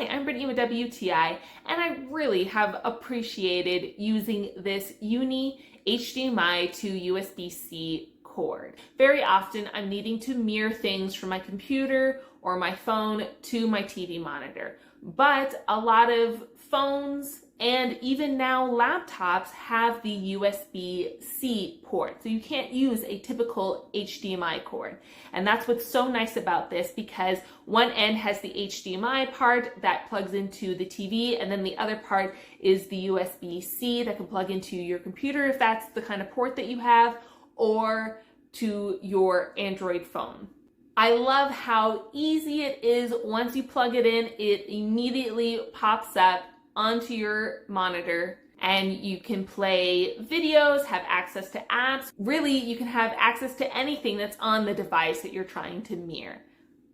Hi, I'm Brittany with WTI, and I really have appreciated using this uni HDMI to USB-C cord. Very often I'm needing to mirror things from my computer or my phone to my TV monitor, but a lot of phones and even now laptops have the USB-C port, so you can't use a typical HDMI cord. And that's what's so nice about this, because one end has the HDMI part that plugs into the TV, and then the other part is the USB-C that can plug into your computer if that's the kind of port that you have, or to your Android phone. I love how easy it is. Once you plug it in, it immediately pops up onto your monitor and you can play videos, have access to apps. Really, you can have access to anything that's on the device that you're trying to mirror.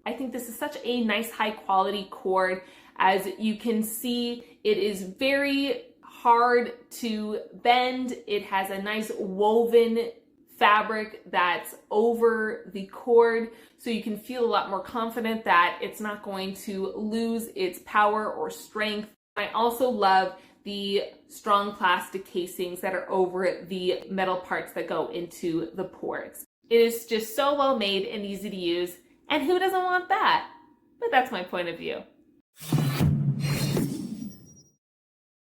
I think this is such a nice high quality cord. As you can see, it is very hard to bend. It has a nice woven fabric that's over the cord, so you can feel a lot more confident that it's not going to lose its power or strength. I also love the strong plastic casings that are over the metal parts that go into the ports. It is just so well made and easy to use, and who doesn't want that? But that's my point of view.